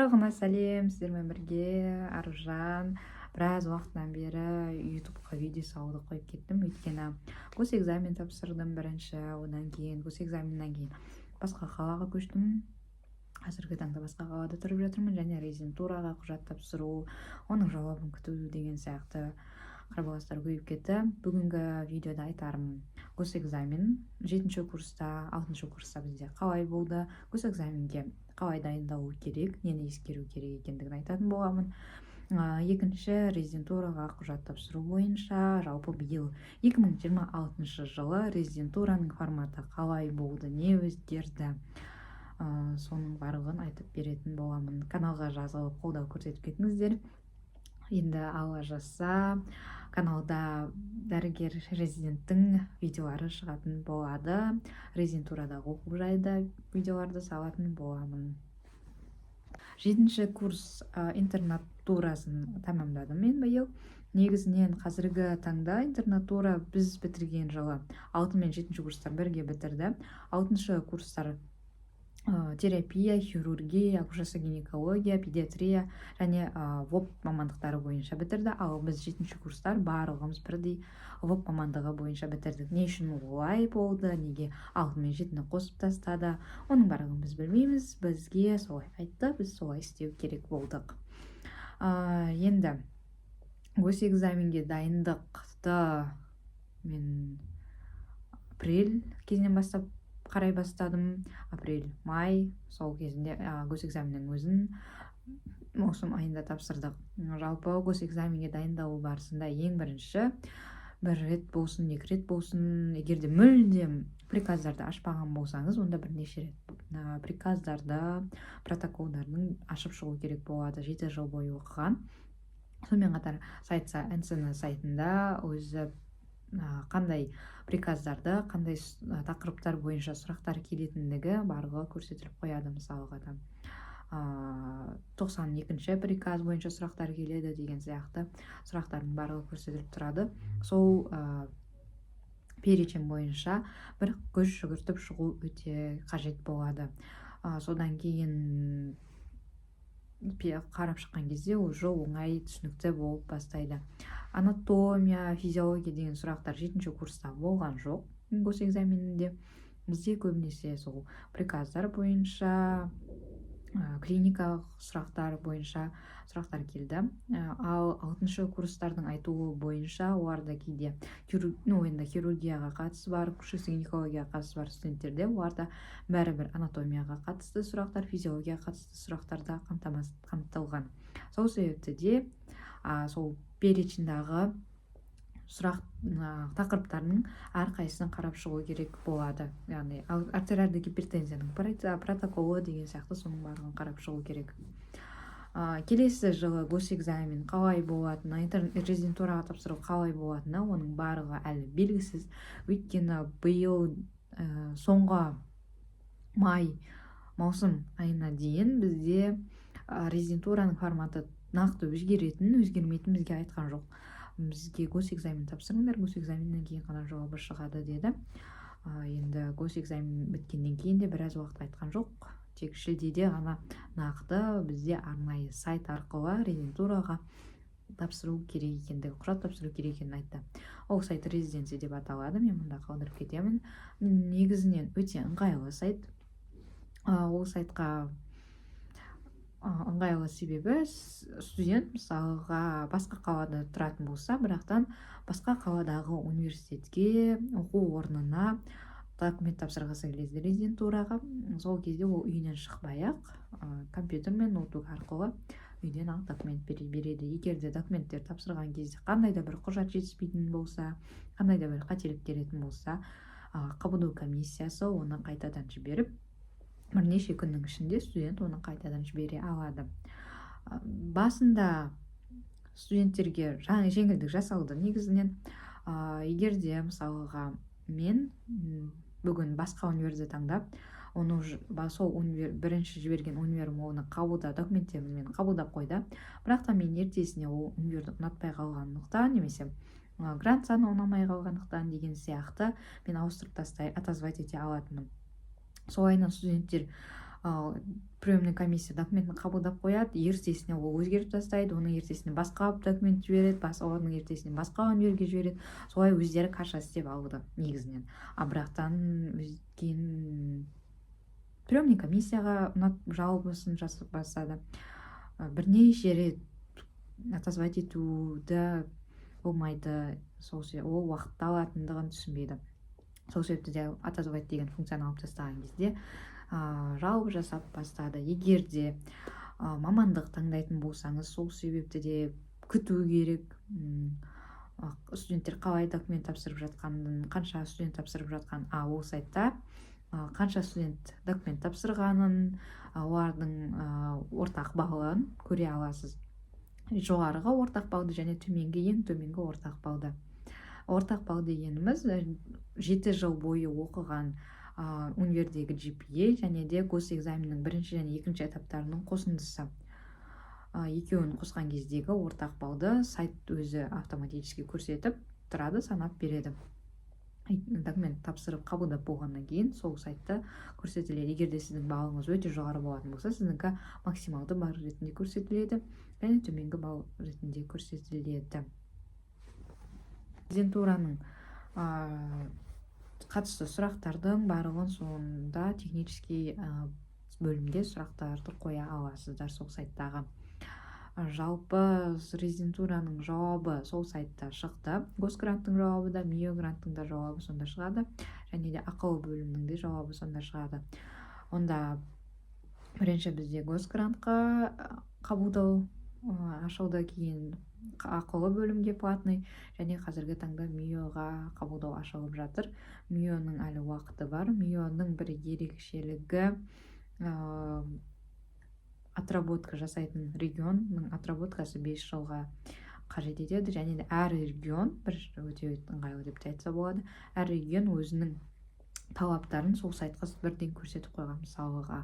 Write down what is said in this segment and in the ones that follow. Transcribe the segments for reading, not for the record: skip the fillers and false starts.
Барлығына сәлем, сіздермен бірге Аружан. Біраз уақыттан бері ютубқа видео салуды қойып кеттім, өйткені госэкзамен тапсырдым бірінші, одан кейін госэкзаменнен кейін басқа қалаға көштім. Қазіргі таңда басқа қалада тұрып жатырмын, және резидентураға құжат тапсыру, оның жауабын күту деген сияқты қарбаластар көбейіп кетті. Бүгінгі видеода айтарым, госэкзамен 7-ші курста, 6-ші курста бізде қалай болды, госэкзаменге қалай дайындалу керек, нені ескеру керек екендігін айтатын боламын. Екінші, резидентураға құжат тапсыру бойынша жалпы биыл 2026 жылы резидентураның форматы қалай болды, не өзгерді, соның барлығын айтып беретін боламын. Каналға жазылып қолдау көрсетіп кетіңіздер. Енді алла жазса, каналда дәрігер резиденттің видеолары шығатын болады. Резидентурадағы оқу жайды видеоларды салатын боламын. 7-ші курс интернатурасын тамамдадым мен биыл. Негізінен қазіргі таңда интернатура біз бітірген жылы 6 мен 7-ші курстар бірге бітірді. 6-шы курстар терапия, хирургия, акушерство гинекология, педиатрия және ВОП мамандықтары бойынша бітірді. Ал біз 7-ші курстар барлығымыз бірдей ВОП мамандығы бойынша бітірдік. Не үшін олай болды, неге 6 мен 7-ні қосып тастады, оның барлығын біз білмейміз. Бізге солай айтты, біз солай істеу керек болдық. Енді госэкзаменге дайындықты мен апрель кезінен бастап қарай бастадым. Апрель, май, сол кезінде госэкзаменнің өзін маусым айында тапсырдық. Жалпы госэкзаменге дайындалу барысында ең бірінші, бір рет болсын, 2 рет болсын, егерде мүлдем приказдарды ашпаған болсаңыз, онда бірнеше рет приказдарды, протоколдардың ашып шығу керек болады. 7 жыл бойы оқыған. Сонымен қатар НСН сайтында өзі қандай приказдарды, қандай тақырыптар бойынша сұрақтар келетіндігі барлығы көрсетіліп қояды. Мысалға 92-ші приказ бойынша сұрақтар келеді деген сияқты сұрақтардың барлығы көрсетіліп тұрады. Сол перечень бойынша бір күш жүгіртіп шығу өте қажет болады. Содан кейін қарап шыққан кезде уже оңай, түсінікті болып бастайды. Анатомия, физиология деген сұрақтар 7-ші курста болған жоқ госэкзаменінде. Бізде көбінесе сол приказдар бойынша, клиникалық сұрақтар бойынша сұрақтар келді. Ал 6-шы курстардың айтуы бойынша оларда кейде хирургияға қатысы бар, акушерство гинекологияға қатысы бар студенттерде оларда бәрібір анатомияға қатысты сұрақтар, физиологияға қатысты сұрақтарда қамтылған. Сол себепті де сол перечиндағы сұрақ тақырыптарының әрқайсысын қарап шығу керек болады. Яғни артериалды гипертензияның протоколы деген сияқты соның барлығын қарап шығу керек. Келесі жылы госэкзамен қалай болатыны, резидентураға тапсыру қалай болатыны, оның барлығы әлі белгісіз. Өйткені биыл соңғы маусым айына дейін бізде резидентураның форматы нақты өзгермейтін бізге айтқан жоқ. Бізге госэкзамен тапсырыңдар, госэкзаменнен кейін ғана жауабы шығады деді. Енді госэкзамен біткеннен кейін де біраз уақыт айтқан жоқ. Тек шілдеде ғана нақты бізде арнайы сайт арқылы резидентураға тапсыру керек екендігі, құжат тапсыру керек екенін айтты. Ол сайт резиденция деп аталады, мен мұнда қалдырып кетемін. Негізінен өте ыңғайлы сайт. Ол сайтқа ыңғайлы себебі студент мысалға басқа қалада тұратын болса, бірақтан басқа қаладағы университетке, оқу орнына документ тапсырғысы келеді резидентураға. Сол кезде ол үйінен шықпай-ақ компьютер мен ноутбук арқылы үйден документ береді. Егерде документтер тапсырған кезде қандай да бір құжат жетіспейтін болса, қандай да бір қателік келетін болса, қабылдау комиссиясы оны қайтадан жіберіп, бірнеше күннің ішінде студент оны қайтадан жібере алады. Басында студенттерге жеңілдік жасалды. Негізінен егерде мысалға мен бүгін басқа универді таңдап, оны сол бірінші жіберген универім оны документтеріммен қабылдап қойды. Бірақ та мен ертесіне ол универді ұнатпай қалғандықтан, немесе грант саны ұнамай қалғандықтан деген сияқты мен ауыстырып отозвать ете алатынмын. Солайынан студенттер приемный комиссия документін қабылдап қояды, ертесіне ол өзгертіп тастайды, оның ертесіне басқа документ жібереді, оның ертесіне басқа универге жібереді. Солай өздері каша істеп алды негізінен. Бірақтан кейін приемный комиссияға жалобысын жасап бастады. Бірнеше рет отозвать етуді болмайды, ол уақытты алатындығын түсінбейді. Сол себепті де отозвать деген функцияны алып тастаған кезде жалоба жасап бастады. Егер де мамандық таңдайтын болсаңыз, сол себепті де күту керек. Студенттер қалай документ тапсырып жатқанын, қанша студент тапсырып жатқанын, ол сайтта қанша студент документ тапсырғанын, олардың ортақ балын көре аласыз. Жоғарғы ортақ балды және төменгі, ең төменгі ортақ балды. Ортақ бал дегеніміз 7 жыл бойы оқыған универдегі GPA және де госэкзаменнің бірінші және екінші этаптарының қосындысы. Екеуін қосқан кездегі ортақ балды сайт өзі автоматически көрсетіп тұрады, санап береді. Документ тапсырып қабылдап болғаннан кейін сол сайтта көрсетіледі. Егер де сіздің балыңыз өте жоғары болатын болса, сіздіңкі максималды балл ретінде көрсетіледі және төменгі балл ретінде көрсетіледі. Резидентураның қатысты сұрақтардың барлығын сонда технический бөлімде сұрақтарды қоя аласыздар сол сайттағы. Жалпы резидентураның жауабы сол сайтта шықты. Госгранттың жауабы да, МИО гранттың да жауабы сонда шығады, және де ақылы бөлімнің де жауабы сонда шығады. Онда бірінші бізде госгрантқа қабылдау ашылды, кейін ақылы бөлімге платный, және қазіргі таңда МИОға қабылдау ашылып жатыр. МИОның әлі уақыты бар. МИОның бір ерекшелігі отработка жасайтын регионның отработкасы 5 жылға қажет етеді, және де әр регион, бір өте ыңғайлы деп айтса болады, әр регион өзінің талаптарын сол сайтқа бірден көрсетіп қойған. Мысалыға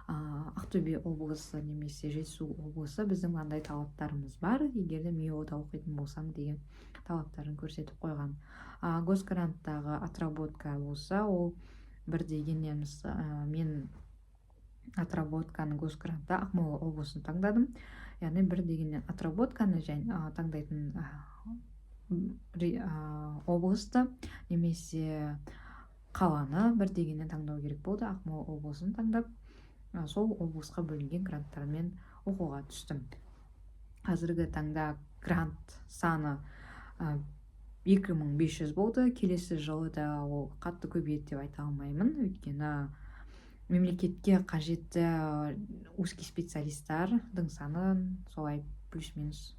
Ақтөбе облысы немесе Жетісу облысы біздің мынандай талаптарымыз бар, егер де МИОда оқитын болсаң деген талаптарын көрсетіп қойған. Госгранттағы отработка болса, ол бір дегеннен мен отработканы госгрантта Ақмола облысын таңдадым. Яғни бір дегеннен отработканы таңдайтын облысты немесе қаланы бір дегеннен таңдау керек болды. Ақмола облысын таңдап, сол облысқа бөлінген гранттармен оқуға түстім. Қазіргі таңда грант саны 2500 болды. Келесі жылы да ол қатты көбейеді деп айта алмаймын, өйткені мемлекетке қажетті узкий специалисттардың саны солай плюс-минус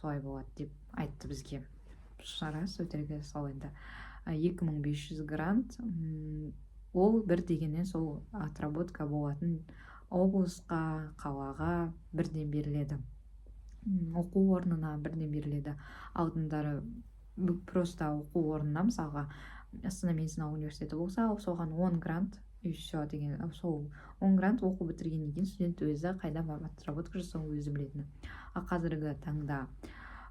солай болады деп айтты бізге. Рас, өтірігі сол енді 2500 грант, ол бір дегеннен сол отработка болатын облысқа, қалаға бірден беріледі, оқу орнына бірден беріледі. Алдындары просто оқу орнына, мысалға Астана медицина университеті болса, соған 10 грант и все деген, сол 10 грант оқу бітіргеннен кейін студент өзі қайда барып отработка жасауын өзі білетін. Қазіргі таңда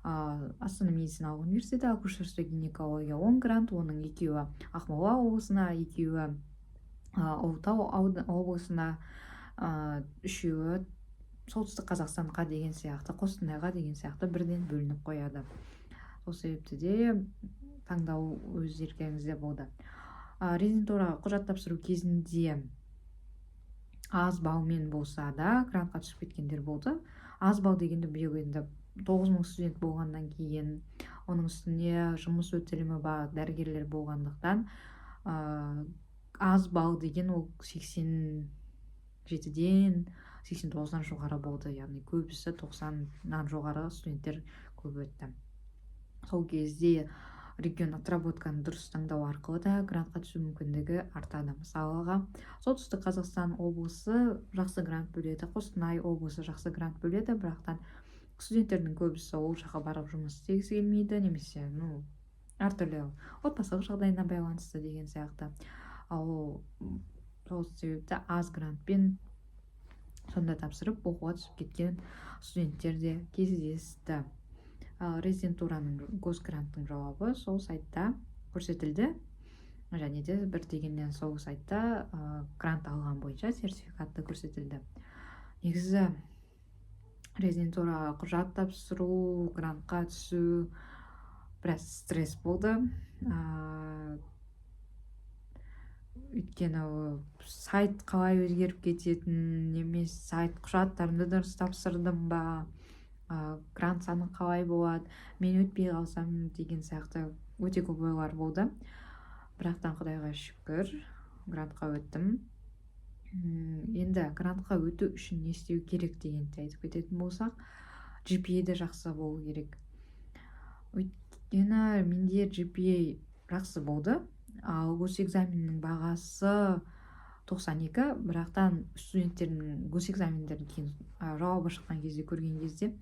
Астана медицина университеті акушерство гинекология 10 грант, оның екеуі Ақмола облысына, екеуі Ұлытау облысына, үшеуі солтүстік Қазақстанға деген сияқты, Қостанайға деген сияқты бірден бөлініп қояды. Сол себепті де таңдау өз еркіңізде болды. Резидентураға құжат тапсыру кезінде аз балмен болса да грантқа түсіп кеткендер болды. Аз бал дегенде биыл енді 9000 студент болғаннан кейін, оның үстіне жұмыс өтілімі бар дәрігерлер болғандықтан, аз бал деген ол 87-ден 89-дан жоғары болды. Яғни көбісі 90-нан жоғары студенттер көп өтті. Сол кезде регион отработканы дұрыс таңдау арқылы да грантқа түсу мүмкіндігі артады. Мысалыға, солтүстік Қазақстан облысы жақсы грант бөледі, Қостанай облысы жақсы грант бөледі, бірақтан студенттердің көбісі ол жаққа барып жұмыс істегісі келмейді, немесе әртүрлі отбасылық жағдайына байланысты деген сияқты. Ал сол себепті аз грантпен сонда тапсырып оқуға түсіп кеткен студенттер де кездесті. Резидентураның госгранттың жауабы сол сайтта көрсетілді. және де бір дегеннен сол сайтта грант алған бойынша сертификатты көрсетілді. Негізі резидентураға құжат тапсыру, грантқа түсу біраз стресс болды. Өйткені сайт қалай өзгеріп кететін, немесе сайт құжаттарымды дұрыс тапсырдым ба, грант саны қалай болады, мен өтпей қалсам деген сияқты өте көп ойлар болды. Бірақтан Құдайға шүкір грантқа өттім. Енді грантқа өту үшін не істеу керек дегенді айтып кететін болсақ, GPA-де жақсы болу керек. Өйткені менде GPA жақсы болды, ал госэкзаменнің бағасы 92, бірақтан студенттердің госэкзамендерін кейін жауабы шыққан кезде көрген кезде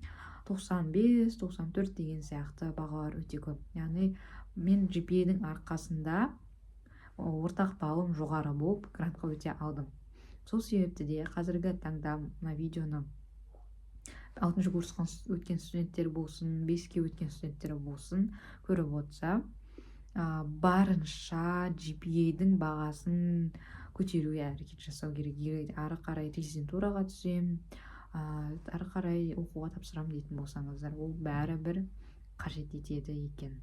95-94 деген сияқты бағалар өте көп. Яғни мен GPA-дің арқасында ортақ балым жоғары болып грантқа өте алдым. Сол себепті де қазіргі таңда мына видеоны 6-шы курсқа өткен студенттер болсын, 5-ке өткен студенттер болсын көріп отырса, барынша GPA-дің бағасын көтеруге әрекет жасау керек. Ары қарай резидентураға түсем, ары қарай оқуға тапсырам дейтін болсаңыздар, ол бәрібір қажет етеді екен.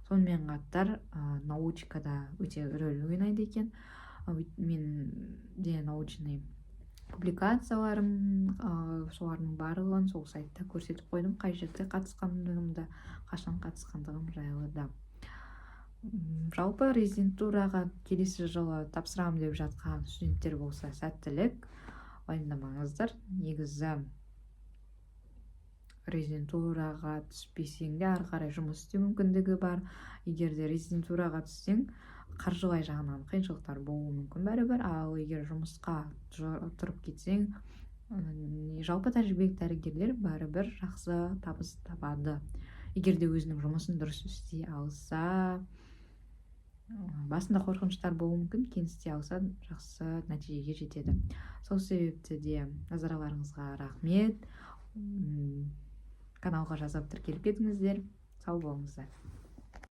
Сонымен қатар научкада өте рөл ойнайды екен. Мен де научный публикацияларым, солардың барлығын сол сайтта көрсетіп қойдым, қай жерде қатысқандығымды, қашан қатысқандығым жайлы да. Жалпы резидентураға келесі жылы тапсырам деп жатқан студенттер болса, сәттілік, уайымдамаңыздар. Негізі резидентураға түспесең де ары қарай жұмыс істеу мүмкіндігі бар. Егер де резидентураға түссең, қаржылай жағынан қиыншылықтар болуы мүмкін бәрібір, ал егер жұмысқа тұрып кетсең, жалпы тәжірибелік дәрігерлер бәрібір жақсы табыс табады. Егер де өзінің жұмысын дұрыс істей алса, басында қорқыныштар болуы мүмкін, кейін істей алса жақсы нәтижеге жетеді. Сол себепті де назарларыңызға рахмет. Каналға жазып тіркеліп кетіңіздер. Сау болыңыздар.